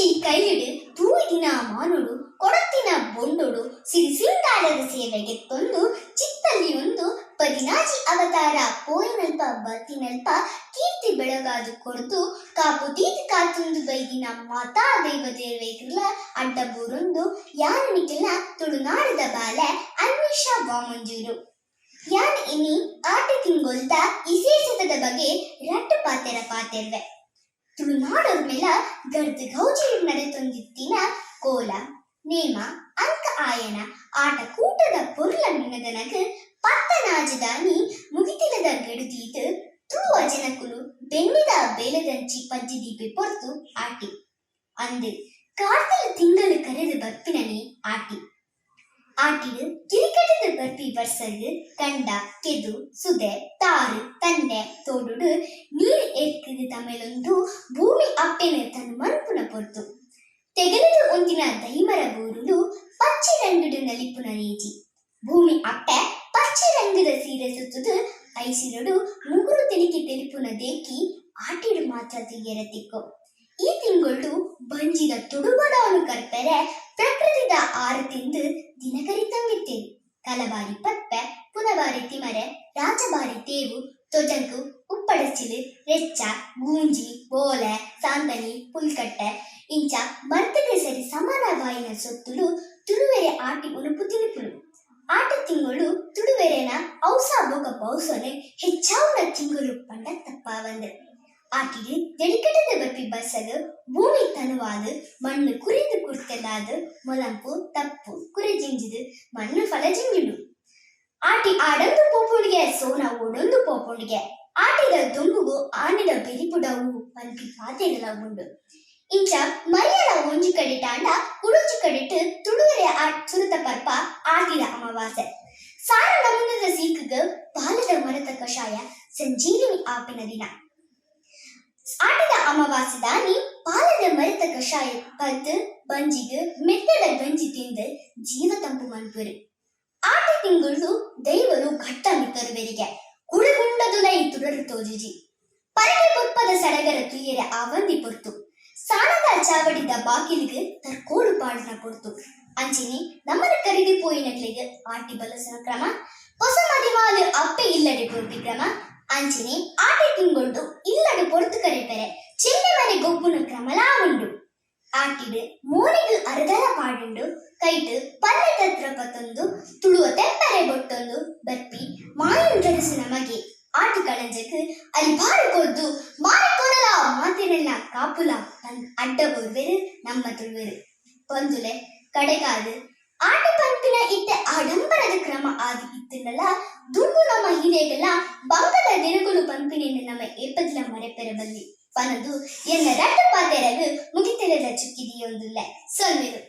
ಅಜ್ಜಿ ಕೈಲಿಡು ತೂಯಿನ ಮಾನುಡು ಕೊಡತ್ತಿನ ಬೊಂಡೊಡು ಸಿರಿ ಸಿಂಗಾರದ ಸೇವೆಗೆ ತಂದು ಚಿತ್ತಲ್ಲಿ ಒಂದು ಪದಿನಾಜಿ ಅವತಾರ ಪೋಯಿನಲ್ಪ ಬತ್ತಿನಲ್ಪ ಕೀರ್ತಿ ಬೆಳಗಾದು ಕೊಡ್ದು ಕಾಪು ತೀತಿ ಕಾತುಂದು ಬೈದಿನ ಮಾತಾ ದೈವ ದೇವೇಗಿರ್ಲ ಅಡ್ಡಬೂರೊಂದು ಯಾರನಿಗೆಲ್ಲ ತುಳುನಾಡದ ಬಾಲೆ ಅನ್ವೇಷ ವಾಮಂಜೂರು ಯಾನ್ ಇನಿ ಆಟ ತಿಂಗೊಲ್ದ ವಿಶೇಷತದ ಬಗ್ಗೆ ರಟ್ಟು ಪಾತೆರ್ವೆ ತುಳುನಾಡೋರ್ ಮೇಲ ಗರ್ದು ಗೌಜಿ ನಡೆತೊಂದಿತ್ತಿನ ಕೋಲ ನೇಮ ಅಂಕ ಆಯನ ಆಟ ಕೂಟದ ಪೊರ್ಲ ಮಿನದನಗ ಪತ್ತನಾಜದಾನಿ ಮುಗಿತಿಲದ ಗಡುದೀತು ತುಳುವ ಜನಕುಲು ಬೆನ್ನಿದ ಬೇಲದಂಚಿ ಪಜ್ಜಿದೀಪೆ ಪೊರ್ತು ಆಟಿ ಅಂದು ಕಾರ್ತಿಲ ತಿಂಗಳು ಕರೆದು ಬರ್ಪಿನನೆ ಆಟಿ ಆಟಿಡು ಕಿರಿಕಟದ ಬರ್ಪಿ ಬರ್ಸದು ಕಂಡ ಕೆದು ಸುದೆ ತಾರು ತನ್ನೆ ತೋಡುಡು ನೀರು ಎಕ್ಕಿದ ತಮೇಲೊಂದು ಭೂಮಿ ಅಪ್ಪೆನ ತನ್ನ ಮನ್ಪುನ ಪೊರ್ತು ತೆಗೆದು ಒಂದಿನ ದೈಮರ ಬೋರುಲು ಪಚ್ಚಿ ರಂಗುಡು ನಲಿಪುನ ರೇಜಿ ಭೂಮಿ ಅಪ್ಪೆ ಪಚ್ಚಿ ರಂಗದ ಸೀರೆ ಸುತ್ತುದು ಐಸಿರಡು ಮುಗುರು ತೆಲಿಕೆ ತೆಲಿಪುನ ದೇಕಿ ಆಟಿಡು ಮಾತ್ರ ತೆಗೆರತಿಕ್ಕೋ ಈ ತಿಂಗಳು ಬಂಜಿದ ತುಡುಬಡವನು ಕರ್ಪೆರೆ ಪ್ರಕೃತಿದ ಆರು ತಿಂದು ದಿನಕರಿತಂಗಿತ್ತೇರು ಕಲಬಾರಿ ಪಪ್ಪೆ ಪುನಬಾರಿ ತಿಮರೆ ರಾಜಬಾರಿ ತೇವು ತೊಜಂಕು ಉಪ್ಪಡಚಿಲು ರೆಚ್ಚ ಗೂಂಜಿ ಬೋಲೆ ಸಾಂದನಿ ಪುಲ್ಕಟ್ಟೆ ಇಂಚ ಬರ್ತಗೆ ಸರಿ ಸಮಾನವಾಯಿನ ಸೊತ್ತುಲು ತುಳುವೆರೆ ಆಟಿ ಉನುಪು ತಿಳುಪುಲು ಆಟ ತಿಂಗಳು ತುಳುವೆರೆನ ಔಸ ಬೋಗ ಬೌಸನೆ ಹೆಚ್ಚಾವುನ ತಿಂಗಳು ಪಂಡ ತಪ್ಪಾವಂದು ಆಟಿಡು ಜಡಿಕಟದ ಬಪ್ಪಿ ಬಸ್ಸದು ಭೂಮಿ ತನುವಾದು ಮಣ್ಣು ಕುರಿದು ಕುರ್ತೆಲಾದು ಮೊಲಂಪು ತಪ್ಪು ಕುರಿಜಿಂಜಿದು ಮಣ್ಣು ಫಲಜಿಂಜಿಡು ಆಟಿ ಆಡೊಂದು ಪೋಪುಣಿಗೆ ಸೋನ ಓಡೊಂದು ಪೋಪುಣಿಗೆ ಆಟಿದ ದೊಂಬುಗು ಆನಿದ ಬೆರಿಪುಡವು ಪಲ್ಪಿ ಪಾತೆಗಳ ಉಂಡು ಇಂಚ ಮರಿಯರ ಒಂಜಿ ಕಡೆ ಟಾಂಡ ಕುಡುಚು ಕಡಿಟ್ಟು ತುಳುವರೆ ಸುರುತ ಪರ್ಪ ಆಟಿದ ಅಮಾವಾಸೆ ಸಾರ ನಮೂನದ ಸೀಕಗ ಬಾಲದ ಮರದ ಕಷಾಯ ಸಂಜೀವಿನಿ ಆಪಿನ ದಿನ ಆಟದ ಅಮಾವಾಸ್ಯದಾನಿ ಪಾಲದ ಮರದ ಕಷಾಯ ಪದ್ದು ಬಂಜಿಗು ಮೆತ್ತದ ಗಂಜಿ ತಿಂದು ಜೀವ ತಂಪು ಮನ್ಪುರು ಆಟ ತಿಂಗಳು ದೈವರು ಘಟ್ಟ ಮಿತ್ತರುವೆರಿಗೆ ಕುಡುಗುಂಡದು ನೈ ತುಡರು ತೋಜುಜಿ ಪರಗೆ ಪುಪ್ಪದ ಸಡಗರ ತುಯ್ಯರೆ ಆವಂದಿ ಪೊರ್ತು ಸಾಣದ ಚಾವಡಿದ ಬಾಗಿಲಿಗೆ ತರ್ಕೋಡು ಪಾಡಿನ ಕೊಡ್ತು ಅಂಚಿನಿ ನಮ್ಮನ ಕರಿದಿ ಪೋಯಿನಗಳಿಗೆ ಆಟಿ ಬಲಸನ ಕ್ರಮ ಹೊಸ ಮದಿಮಾಲು ಅಪ್ಪೆ ಇಲ್ಲಡೆ ಪೊರ್ಪಿ ಕ್ರಮ ಅಂಚಿನಿ ಆಟಿ ತಿಂಗೊಂಡು ಇಲ್ಲಡೆ ಪೊರ್ತು ಕರೆಪೆರೆ ಚೆನ್ನೆ ಮನೆ ಗೊಬ್ಬುನ ಕ್ರಮಲಾ ಉಂಡು ಆಟಿಡು ಮೋನಿಗೆ ಅರದರ ಪಾಡುಂಡು ಕೈಟು ಪಲ್ಲೆ ತತ್ರ ಪತ್ತೊಂದು ತುಳುವ ತೆಪ್ಪರೆ ಬೊಟ್ಟೊಂದು ಬರ್ಪಿ ಮಾಯನ್ ಜಡಿಸಿನ ಮಗೆ ಆಟು ಕಳಂಜಕ್ಕೆ ಅಲ್ಲಿ ಬಾರಿ ಕೊದ್ದು ಮಾರಿ ಕೊನಲ ಮಾತಿನೆಲ್ಲ ಕಾಪುಲ ಅಡ್ಡ ಬೋರ್ವೆರು ನಮ್ಮ ತುಳುವೆರು ಪಂದುಲೆ ಕಡೆಗಾದು ಆಟ ಪಂಪಿನ ಇತ್ತೆ ಆಡಂಬರದ ಕ್ರಮ ಆದಿ ಇತ್ತಿನಲ್ಲ ದುಂಡು ನಮ್ಮ ಹಿರೇಗಲ್ಲ ಬಂಗದ ದಿನಗಳು ಪಂಪಿನಿಂದ ನಮ್ಮ ಏಪದಿಲ ಮರೆಪೆರಬಲ್ಲಿ ಪನದು ಎಲ್ಲ ರಟ್ಟು ಪಾತೆರಗು ಮುಗಿತೆಲೆದ ಚುಕ್ಕಿದಿಯೊಂದುಲ್ಲೆ ಸೊನ್ನೆರು